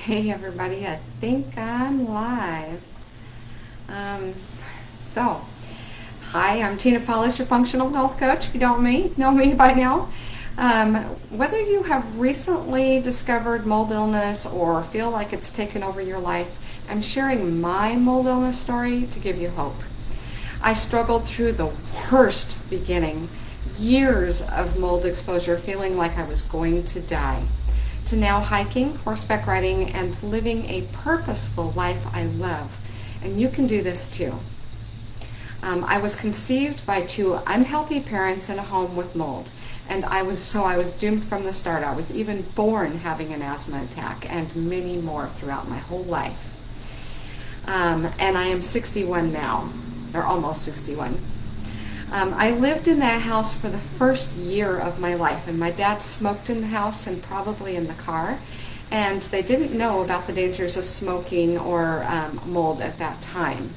Hey everybody, I think I'm live. Um, so, Hi, I'm Tina Polish, your functional health coach. If you don't know me by now. Whether you have recently discovered mold illness or feel like it's taken over your life, I'm sharing my mold illness story to give you hope. I struggled through the worst beginning, years of mold exposure, feeling like I was going to die, to now hiking, horseback riding, and living a purposeful life I love. And you can do this too. I was conceived by two unhealthy parents in a home with mold, and I was doomed from the start. I was even born having an asthma attack, and many more throughout my whole life. And I am 61 now, or almost 61. I lived in that house for the first year of my life, and my dad smoked in the house and probably in the car, and they didn't know about the dangers of smoking or mold at that time.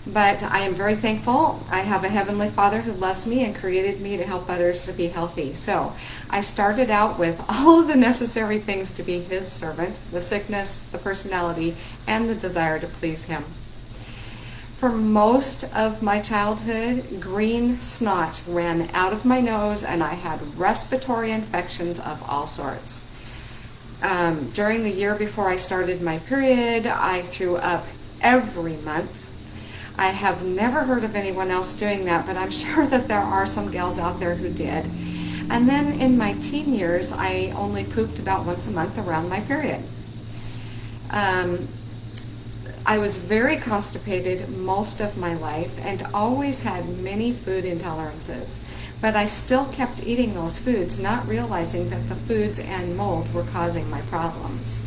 But I am very thankful. I have a Heavenly Father who loves me and created me to help others to be healthy. So I started out with all of the necessary things to be His servant: the sickness, the personality, and the desire to please Him. For most of my childhood, green snot ran out of my nose, and I had respiratory infections of all sorts. During the year before I started my period, I threw up every month. I have never heard of anyone else doing that, but I'm sure that there are some gals out there who did. And then in my teen years, I only pooped about once a month around my period. I was very constipated most of my life and always had many food intolerances, but I still kept eating those foods, not realizing that the foods and mold were causing my problems.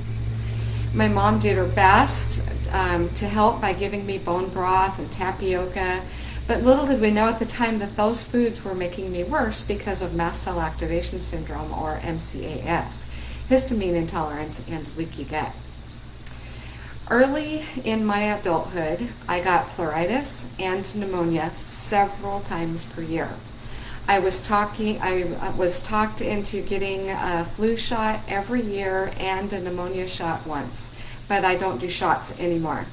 My mom did her best to help by giving me bone broth and tapioca, but little did we know at the time that those foods were making me worse because of mast cell activation syndrome, or MCAS, histamine intolerance, and leaky gut. Early in my adulthood, I got pleuritis and pneumonia several times per year. I was talked into getting a flu shot every year and a pneumonia shot once, but I don't do shots anymore.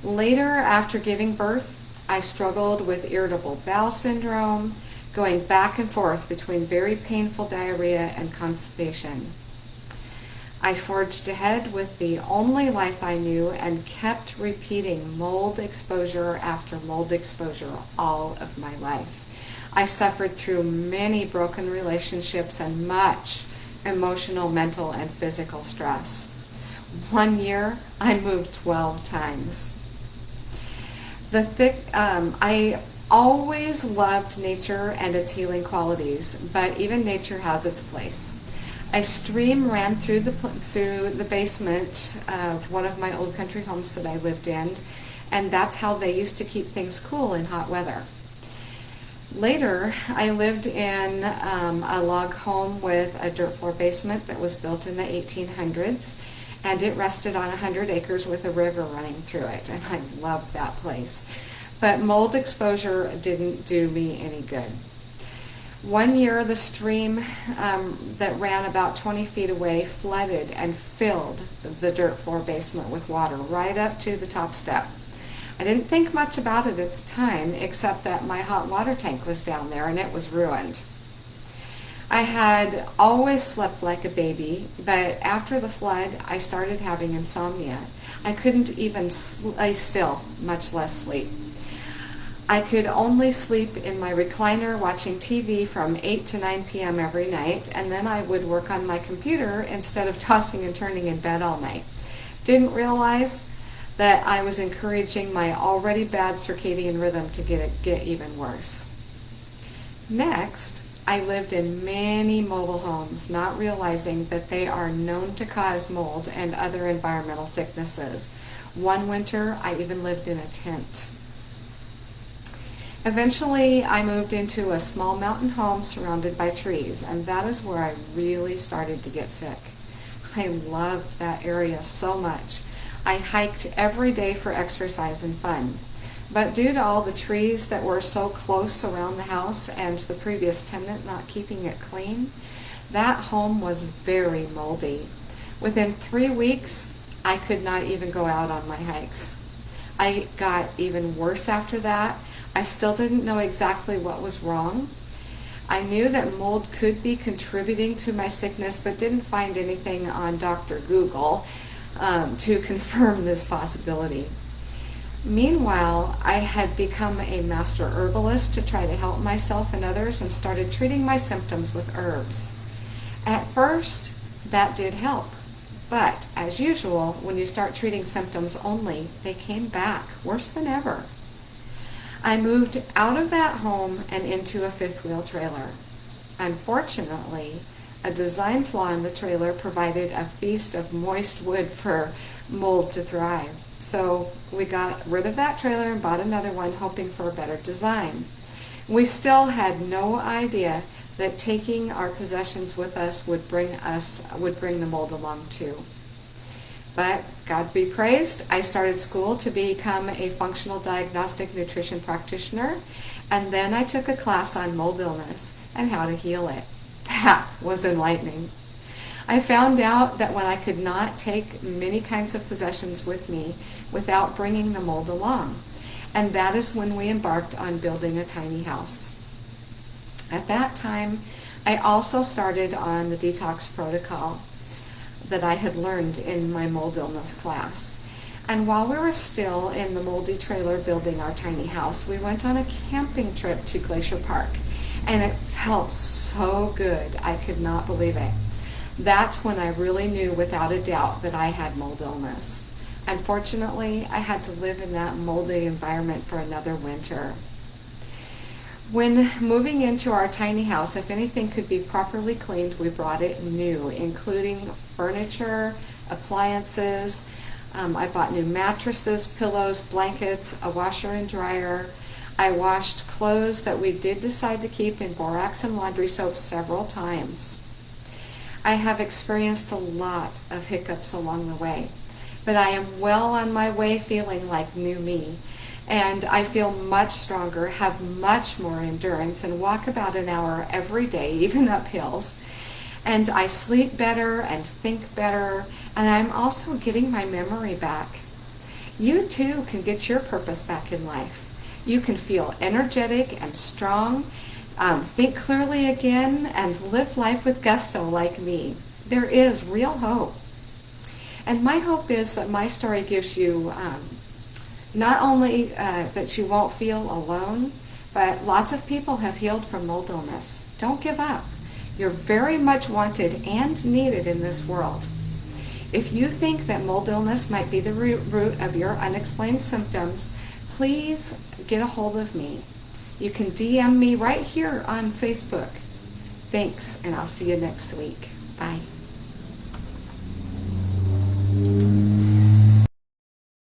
Later, after giving birth, I struggled with irritable bowel syndrome, going back and forth between very painful diarrhea and constipation. I forged ahead with the only life I knew and kept repeating mold exposure after mold exposure all of my life. I suffered through many broken relationships and much emotional, mental, and physical stress. One year, I moved 12 times. I always loved nature and its healing qualities, but even nature has its place. A stream ran through the basement of one of my old country homes that I lived in, and that's how they used to keep things cool in hot weather. Later, I lived in a log home with a dirt floor basement that was built in the 1800s, and it rested on 100 acres with a river running through it, and I loved that place. But mold exposure didn't do me any good. One year, the stream that ran about 20 feet away flooded and filled the dirt floor basement with water right up to the top step. I didn't think much about it at the time, except that my hot water tank was down there and it was ruined. I had always slept like a baby, but after the flood, I started having insomnia. I couldn't even lay still, much less sleep. I could only sleep in my recliner watching TV from 8 to 9 p.m. every night, and then I would work on my computer instead of tossing and turning in bed all night. Didn't realize that I was encouraging my already bad circadian rhythm to get even worse. Next, I lived in many mobile homes, not realizing that they are known to cause mold and other environmental sicknesses. One winter, I even lived in a tent. Eventually, I moved into a small mountain home surrounded by trees, and that is where I really started to get sick. I loved that area so much. I hiked every day for exercise and fun. But due to all the trees that were so close around the house and the previous tenant not keeping it clean, that home was very moldy. Within 3 weeks, I could not even go out on my hikes. I got even worse after that. I still didn't know exactly what was wrong. I knew that mold could be contributing to my sickness, but didn't find anything on Dr. Google to confirm this possibility. Meanwhile, I had become a master herbalist to try to help myself and others and started treating my symptoms with herbs. At first, that did help. But, as usual, when you start treating symptoms only, they came back, worse than ever. I moved out of that home and into a fifth-wheel trailer. Unfortunately, a design flaw in the trailer provided a feast of moist wood for mold to thrive. So we got rid of that trailer and bought another one, hoping for a better design. We still had no idea that taking our possessions with us would bring the mold along too. But God be praised, I started school to become a functional diagnostic nutrition practitioner, and then I took a class on mold illness and how to heal it. That was enlightening. I found out that when I could not take many kinds of possessions with me without bringing the mold along, and that is when we embarked on building a tiny house. At that time, I also started on the detox protocol that I had learned in my mold illness class. And while we were still in the moldy trailer building our tiny house, we went on a camping trip to Glacier Park, and it felt so good. I could not believe it. That's when I really knew without a doubt that I had mold illness. Unfortunately, I had to live in that moldy environment for another winter. When moving into our tiny house, if anything could be properly cleaned, we brought it new, including furniture, appliances. I bought new mattresses, pillows, blankets, a washer and dryer. I washed clothes that we did decide to keep in borax and laundry soap several times. I have experienced a lot of hiccups along the way, but I am well on my way feeling like new me. And I feel much stronger, have much more endurance, and walk about an hour every day, even up hills. And I sleep better and think better, and I'm also getting my memory back. You too can get your purpose back in life. You can feel energetic and strong, think clearly again, and live life with gusto like me. There is real hope. And my hope is that my story gives you not only that you won't feel alone, but lots of people have healed from mold illness. Don't give up. You're very much wanted and needed in this world. If you think that mold illness might be the root of your unexplained symptoms, please get a hold of me. You can DM me right here on Facebook. Thanks, and I'll see you next week. Bye.